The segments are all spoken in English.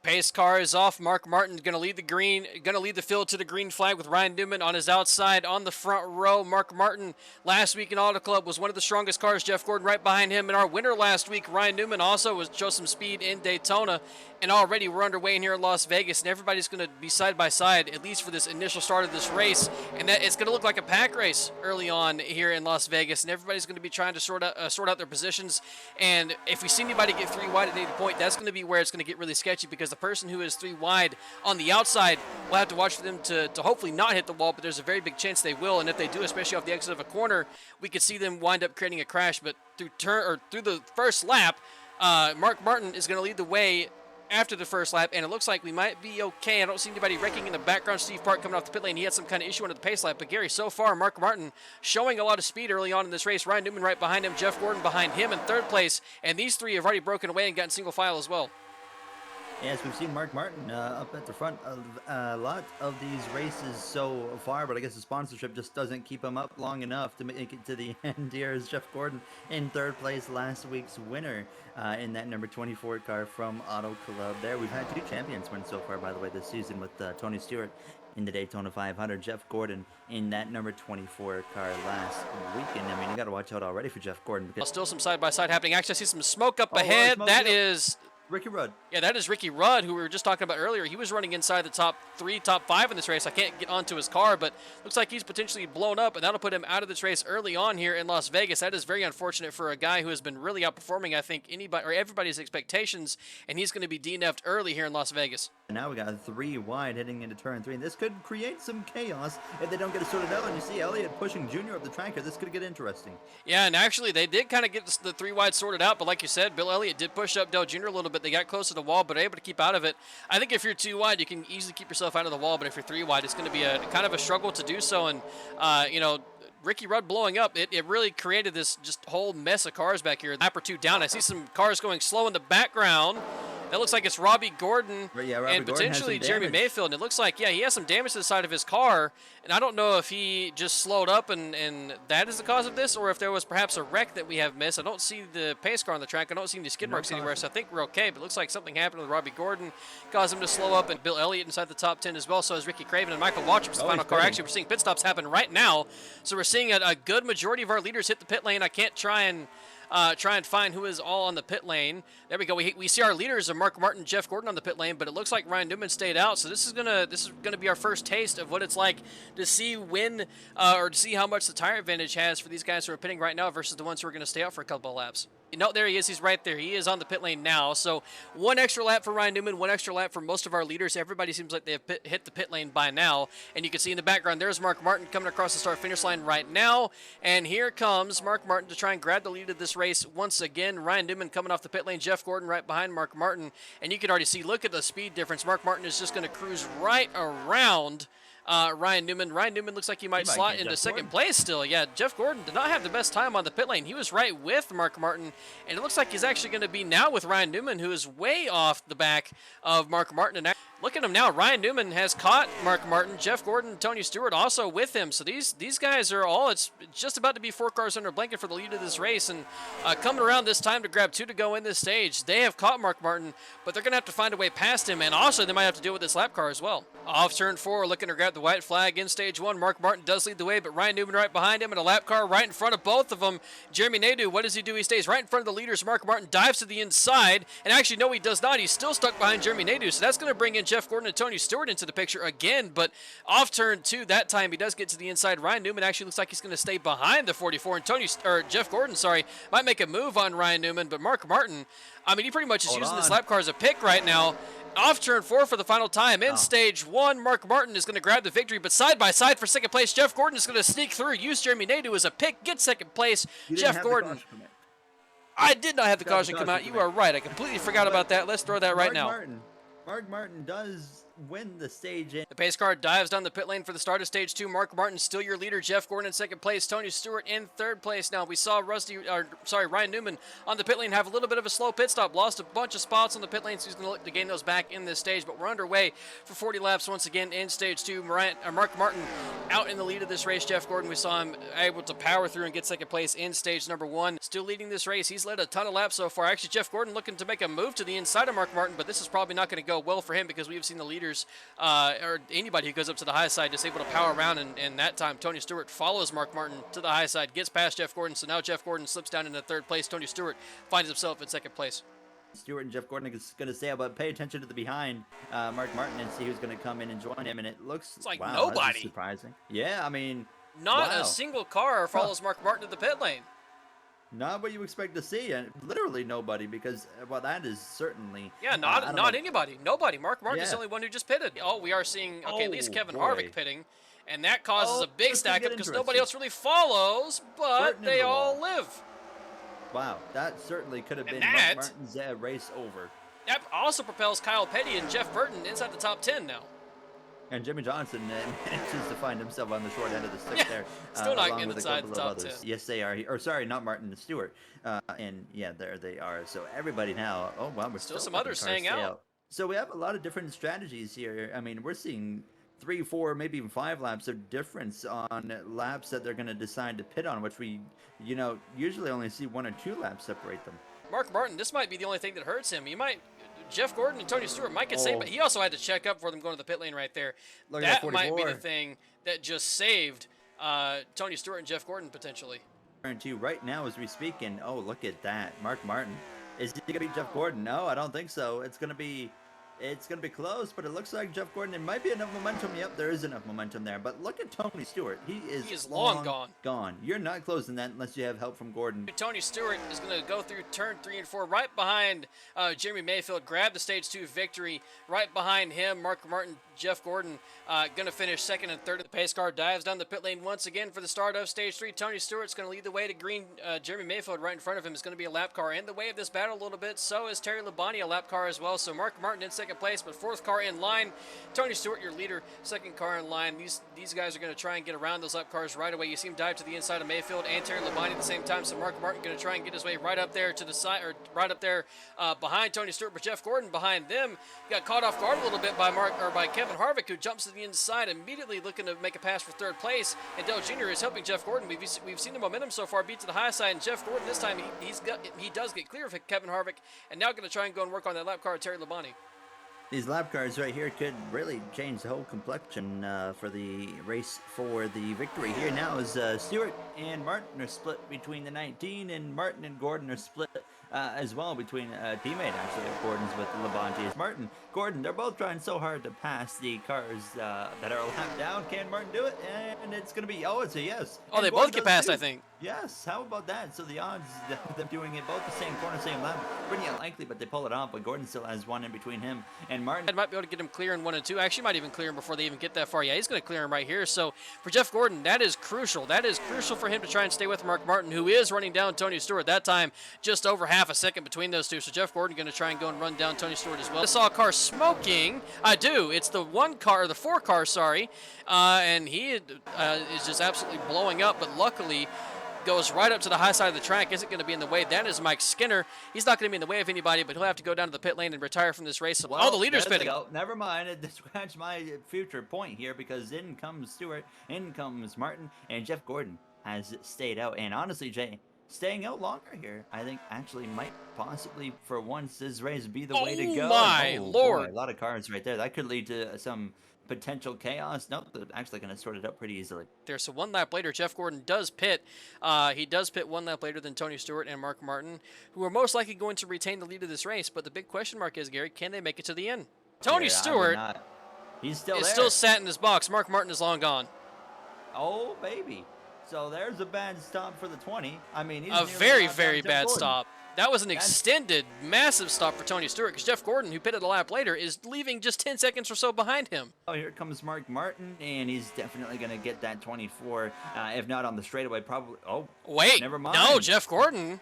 Pace car is off. Mark Martin going to lead the field to the green flag with Ryan Newman on his outside on the front row. Mark Martin last week in Auto Club was one of the strongest cars. Jeff Gordon right behind him. And our winner last week, Ryan Newman, also showed some speed in Daytona. And already we're underway in here in Las Vegas, and everybody's going to be side by side, at least for this initial start of this race. And that it's going to look like a pack race early on here in Las Vegas, and everybody's going to be trying to sort out their positions. And if we see anybody get 3 wide at any point, that's going to be where it's going to get really sketchy, because the person who is 3 wide on the outside will have to watch for them to hopefully not hit the wall, but there's a very big chance they will. And if they do, especially off the exit of a corner, we could see them wind up creating a crash. But through the first lap, Mark Martin is going to lead the way after the first lap, and it looks like we might be okay. I don't see anybody wrecking in the background. Steve Park coming off the pit lane. He had some kind of issue under the pace lap. But Gary, so far, Mark Martin showing a lot of speed early on in this race. Ryan Newman right behind him. Jeff Gordon behind him in 3rd place. And these 3 have already broken away and gotten single file as well. Yes, we've seen Mark Martin up at the front of a lot of these races so far, but I guess the sponsorship just doesn't keep him up long enough to make it to the end here. As Jeff Gordon in 3rd place, last week's winner in that number 24 car from Auto Club there. We've had 2 champions win so far, by the way, this season, with Tony Stewart in the Daytona 500, Jeff Gordon in that number 24 car last weekend. I mean, you got to watch out already for Jeff Gordon. Because still some side-by-side happening. Actually, I see some smoke up ahead. That is Ricky Rudd. Yeah, that is Ricky Rudd, who we were just talking about earlier. He was running inside the top 3, top 5 in this race. I can't get onto his car, but looks like he's potentially blown up, and that'll put him out of this race early on here in Las Vegas. That is very unfortunate for a guy who has been really outperforming, I think, everybody's expectations, and he's going to be DNF'd early here in Las Vegas. And now we got 3 wide heading into turn 3, and this could create some chaos if they don't get it sorted out. And you see Elliott pushing Junior up the track here. This could get interesting. Yeah, and actually they did kind of get the 3 wide sorted out, but like you said, Bill Elliott did push up Dale Jr. a little bit. They got close to the wall, but able to keep out of it. I think if you're 2 wide, you can easily keep yourself out of the wall, but if you're 3 wide, it's going to be a kind of a struggle to do so. And you know, Ricky Rudd blowing up, it really created this just whole mess of cars back here. Lap or 2 down. I see some cars going slow in the background. That looks like it's Robbie Gordon and potentially Jeremy Mayfield. And it looks like, yeah, he has some damage to the side of his car. And I don't know if he just slowed up and that is the cause of this, or if there was perhaps a wreck that we have missed. I don't see the pace car on the track. I don't see any skid marks anywhere, so I think we're okay. But it looks like something happened with Robbie Gordon, caused him to slow up. And Bill Elliott inside the top 10 as well. So is Ricky Craven and Michael Watrop's the final car. Actually, we're seeing pit stops happen right now. So we're seeing a good majority of our leaders hit the pit lane. I can't try and find who is all on the pit lane. There we go. We see our leaders of Mark Martin, Jeff Gordon on the pit lane, but it looks like Ryan Newman stayed out. So this is gonna be our first taste of what it's like to see or to see how much the tire advantage has for these guys who are pitting right now versus the ones who are going to stay out for a couple of laps. No, there he is. He's right there. He is on the pit lane now. So 1 extra lap for Ryan Newman, 1 extra lap for most of our leaders. Everybody seems like they have hit the pit lane by now. And you can see in the background, there's Mark Martin coming across the start-finish line right now. And here comes Mark Martin to try and grab the lead of this race once again. Ryan Newman coming off the pit lane. Jeff Gordon right behind Mark Martin. And you can already see, look at the speed difference. Mark Martin is just going to cruise right around Ryan Newman. Ryan Newman looks like he might slot into second place still. Yeah, Jeff Gordon did not have the best time on the pit lane. He was right with Mark Martin, and it looks like he's actually going to be now with Ryan Newman, who is way off the back of Mark Martin. And look at him now. Ryan Newman has caught Mark Martin. Jeff Gordon and Tony Stewart also with him. So these guys are all, it's just about to be 4 cars under blanket for the lead of this race. And coming around this time to grab 2 to go in this stage, they have caught Mark Martin, but they're going to have to find a way past him. And also they might have to deal with this lap car as well. Off turn 4, looking to grab the white flag in stage 1. Mark Martin does lead the way, but Ryan Newman right behind him, and a lap car right in front of both of them. Jeremy Nadeau, what does he do? He stays right in front of the leaders. Mark Martin dives to the inside, and actually, no, he does not. He's still stuck behind Jeremy Nadeau, so that's going to bring in Jeff Gordon and Tony Stewart into the picture again, but off turn 2, that time he does get to the inside. Ryan Newman actually looks like he's going to stay behind the 44, and Jeff Gordon, might make a move on Ryan Newman, but Mark Martin, I mean, he pretty much is using this lap car as a pick right now. Off turn 4 for the final time. In stage 1, Mark Martin is going to grab the victory, but side by side for second place, Jeff Gordon is going to sneak through, use Jeremy Nadeau as a pick, get second place. Jeff Gordon. I did not have the caution come out. You are right. I completely forgot about that. Let's throw that right now. Mark Martin does win the stage. The pace car dives down the pit lane for the start of stage 2. Mark Martin still your leader. Jeff Gordon in second place. Tony Stewart in third place. Now we saw Ryan Newman on the pit lane have a little bit of a slow pit stop. Lost a bunch of spots on the pit lane, so he's going to look to gain those back in this stage. But we're underway for 40 laps once again in stage 2. Mark Martin out in the lead of this race. Jeff Gordon, we saw him able to power through and get second place in stage number 1. Still leading this race. He's led a ton of laps so far. Actually, Jeff Gordon looking to make a move to the inside of Mark Martin, but this is probably not going to go well for him because we've seen the leaders or anybody who goes up to the high side just able to power around, and that time Tony Stewart follows Mark Martin to the high side, gets past Jeff Gordon, so now Jeff Gordon slips down into third place. Tony Stewart finds himself in second place. Stewart and Jeff Gordon is going to stay out, but pay attention to the behind Mark Martin and see who's going to come in and join him, and it looks it's like wow, nobody. that's surprising. Yeah, I mean, not wow. a single car follows Mark Martin to the pit lane. Not what you expect to see, and literally nobody, because well, that is certainly not anybody, nobody. Mark Martin is the only one who just pitted. Oh, we are seeing at least Kevin Harvick pitting, and that causes a big stack up because nobody else really follows, but they all live. Wow, that certainly could have been Mark Martin's race over. That also propels Kyle Petty and Jeff Burton inside the top 10 now. And Jimmy Johnson manages to find himself on the short end of the stick there. Still not along getting with inside a the couple of top others. 10. Yes, they are. Or sorry, not Martin, Stewart. And yeah, there they are. So everybody now. Oh wow, we're still some others staying out. So we have a lot of different strategies here. I mean, we're seeing 3, 4, maybe even 5 laps of difference on laps that they're going to decide to pit on, which we, usually only see 1 or 2 laps separate them. Mark Martin, this might be the only thing that hurts him. Jeff Gordon and Tony Stewart might get saved, but he also had to check up for them going to the pit lane right there. That might be the thing that just saved Tony Stewart and Jeff Gordon potentially. Turn 2 right now as we speak, and oh, look at that. Mark Martin. Is he going to beat Jeff Gordon? No, I don't think so. It's going to be close, but it looks like Jeff Gordon, it might be enough momentum. Yep, there is enough momentum there. But look at Tony Stewart. He is long gone. You're not closing that unless you have help from Gordon. Tony Stewart is going to go through turn 3 and 4 right behind Jeremy Mayfield, grab the stage 2 victory. Right behind him, Mark Martin, Jeff Gordon going to finish second and third. The pace car dives down the pit lane once again for the start of stage 3. Tony Stewart's going to lead the way to green. Jeremy Mayfield right in front of him is going to be a lap car in the way of this battle a little bit. So is Terry Labonte, a lap car as well. So Mark Martin in second place, but fourth car in line. Tony Stewart, your leader, second car in line. These guys are going to try and get around those lap cars right away. You see him dive to the inside of Mayfield and Terry Labonte at the same time. So Mark Martin going to try and get his way right up there to the side, or right up there behind Tony Stewart, but Jeff Gordon behind them got caught off guard a little bit by Kevin Harvick, who jumps to the inside immediately looking to make a pass for third place. And Dale Jr. is helping Jeff Gordon. We've seen the momentum so far beat to the high side, and Jeff Gordon this time he does get clear of Kevin Harvick, and now going to try and go and work on that lap car of Terry Labonte. These lap cars right here could really change the whole complexion for the race for the victory. Here now is Stewart and Martin are split between the 19, and Martin and Gordon are split as well between a teammate actually of Gordon's with Labonte. Martin, Gordon, they're both trying so hard to pass the cars that are a lap down. Can Martin do it? And it's going to be, it's a yes. Oh, they both get past, I think. Yes, how about that? So the odds of them doing it both the same corner, same lap, pretty unlikely, but they pull it off. But Gordon still has one in between him and Martin. Might be able to get him clear in 1 and 2. Actually, might even clear him before they even get that far. Yeah, he's going to clear him right here. So for Jeff Gordon, that is crucial. That is crucial for him to try and stay with Mark Martin, who is running down Tony Stewart. That time, just over half a second between those two. So Jeff Gordon going to try and go and run down Tony Stewart as well. I saw a car smoking. I do. It's the 4 car, sorry. And he is just absolutely blowing up. But luckily, goes right up to the high side of the track, isn't going to be in the way. That is Mike Skinner. He's not going to be in the way of anybody, but he'll have to go down to the pit lane and retire from this race. Well, the leader's pitting. Never mind. Scratch my future point here, because in comes Stewart, in comes Martin, and Jeff Gordon has stayed out. And honestly, Jay, staying out longer here, I think actually might possibly, for once, this race be the way to go. My Lord. Boy, a lot of cars right there. That could lead to some potential chaos. No, they're actually going to sort it out pretty easily. So 1 lap later, Jeff Gordon does pit. He does pit 1 lap later than Tony Stewart and Mark Martin, who are most likely going to retain the lead of this race. But the big question mark is, Gary, can they make it to the end? Tony Stewart he's still still sat in his box. Mark Martin is long gone. Oh, baby. So there's a bad stop for the 20. I mean, he's a very, very bad stop. That was an extended, massive stop for Tony Stewart, because Jeff Gordon, who pitted a lap later, is leaving just 10 seconds or so behind him. Oh, here comes Mark Martin, and he's definitely going to get that 24, if not on the straightaway, probably. Oh, wait. Never mind. No, Jeff Gordon.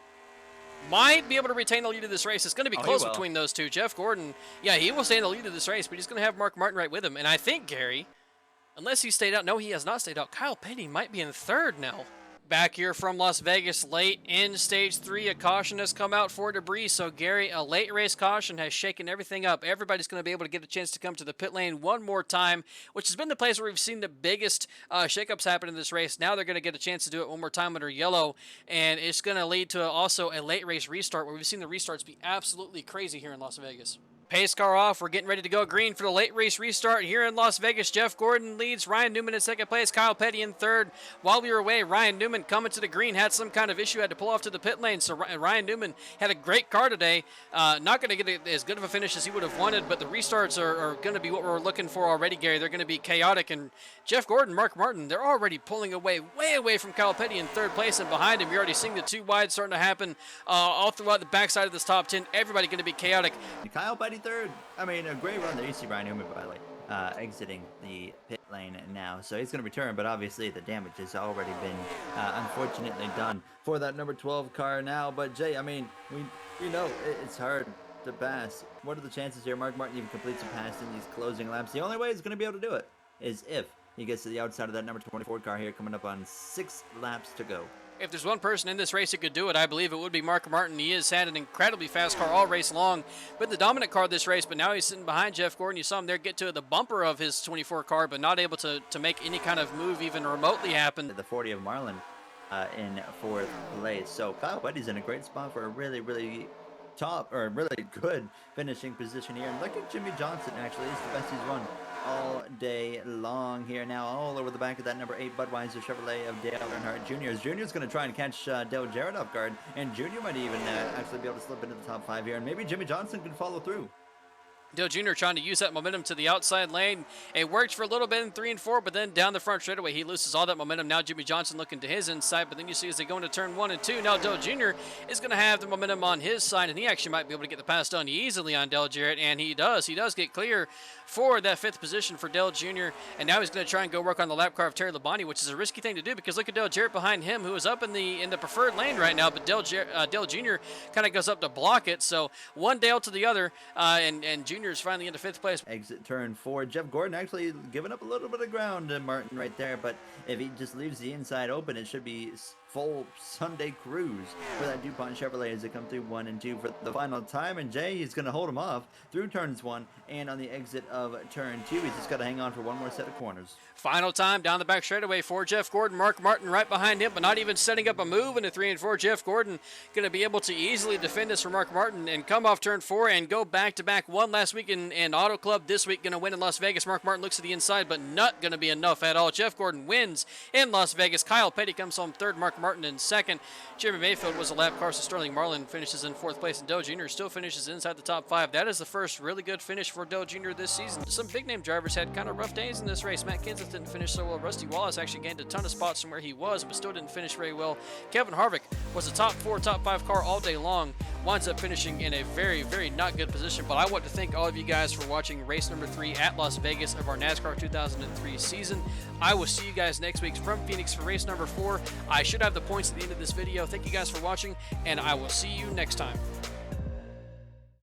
might be able to retain the lead of this race. It's going to be close will. between those two. Jeff Gordon, yeah, he will stay in the lead of this race, but he's going to have Mark Martin right with him. And I think, Gary, unless he stayed out, no, he has not stayed out. Kyle Petty might be in third now. Back here from Las Vegas, late in stage 3, a caution has come out for debris. So, Gary, a late race caution has shaken everything up. Everybody's going to be able to get a chance to come to the pit lane one more time, which has been the place where we've seen the biggest shakeups happen in this race. Now they're going to get a chance to do it one more time under yellow, and it's going to lead to also a late race restart where we've seen the restarts be absolutely crazy here in Las Vegas. Pace car off. We're getting ready to go green for the late race restart here in Las Vegas. Jeff Gordon leads. Ryan Newman in second place. Kyle Petty in third. While we were away, Ryan Newman coming to the green had some kind of issue, had to pull off to the pit lane. So Ryan Newman had a great car today. Not going to get as good of a finish as he would have wanted, but the restarts are going to be what we're looking for already, Gary. They're going to be chaotic. And Jeff Gordon, Mark Martin, they're already pulling away, way away from Kyle Petty in third place. And behind him, you're already seeing the two wide starting to happen all throughout the backside of this top 10. Everybody going to be chaotic. Kyle Petty third. I mean, a great run there. You see Ryan Newman, by the way, exiting the pit lane now. So he's going to return, but obviously the damage has already been unfortunately done for that number 12 car now. But Jay, I mean, we know it's hard to pass. What are the chances here Mark Martin even completes a pass in these closing laps? The only way he's going to be able to do it is if he gets to the outside of that number 24 car here, coming up on 6 laps to go. If there's one person in this race who could do it, I believe it would be Mark Martin. He has had an incredibly fast car all race long, been the dominant car this race, but now he's sitting behind Jeff Gordon. You saw him there get to the bumper of his 24 car, but not able to make any kind of move even remotely happen. The 40 of Marlin in 4th place. So Kyle Petty's in a great spot for a really really good finishing position here. And look at Jimmy Johnson, actually. It's the best he's run all day long here. Now all over the back of that number 8 Budweiser Chevrolet of Dale Earnhardt Jr. Jr.'s going to try and catch Dale Jarrett off guard, and Jr. might even actually be able to slip into the top 5 here, and maybe Jimmy Johnson can follow through. Dale Jr. trying to use that momentum to the outside lane. It worked for a little bit in 3 and 4, but then down the front straightaway, he loses all that momentum. Now Jimmy Johnson looking to his inside, but then you see as they go into turn 1 and 2, now Dale Jr. is going to have the momentum on his side, and he actually might be able to get the pass done easily on Dale Jarrett, and he does. He does get clear for that 5th position for Dale Jr., and now he's going to try and go work on the lap car of Terry Labonte, which is a risky thing to do because look at Dale Jarrett behind him, who is up in the preferred lane right now, but Dale Jr. kind of goes up to block it, so one Dale to the other, and Jr. is finally into 5th place. Exit turn 4. Jeff Gordon actually giving up a little bit of ground to Martin right there, but if he just leaves the inside open, it should be full Sunday cruise for that DuPont Chevrolet as they come through 1 and 2 for the final time. And Jay is going to hold him off through turns 1 and on the exit of turn 2. He's just got to hang on for one more set of corners. Final time down the back straightaway for Jeff Gordon. Mark Martin right behind him, but not even setting up a move into 3 and 4. Jeff Gordon going to be able to easily defend this for Mark Martin and come off turn 4 and go back-to-back. One last week in Auto Club, this week going to win in Las Vegas. Mark Martin looks to the inside, but not going to be enough at all. Jeff Gordon wins in Las Vegas. Kyle Petty comes home 3rd, Mark Martin in 2nd. Jeremy Mayfield was a lap car, so Sterling Marlin finishes in 4th place, and Dale Jr. still finishes inside the top 5. That is the first really good finish for Dale Jr. this season. Some big-name drivers had kind of rough days in this race. Matt Kenseth didn't finish so well. Rusty Wallace actually gained a ton of spots from where he was, but still didn't finish very well. Kevin Harvick was a top 4, top 5 car all day long. Winds up finishing in a very, very not good position. But I want to thank all of you guys for watching race number 3 at Las Vegas of our NASCAR 2003 season. I will see you guys next week from Phoenix for race number 4. I should have the points at the end of this video. Thank you guys for watching, and I will see you next time.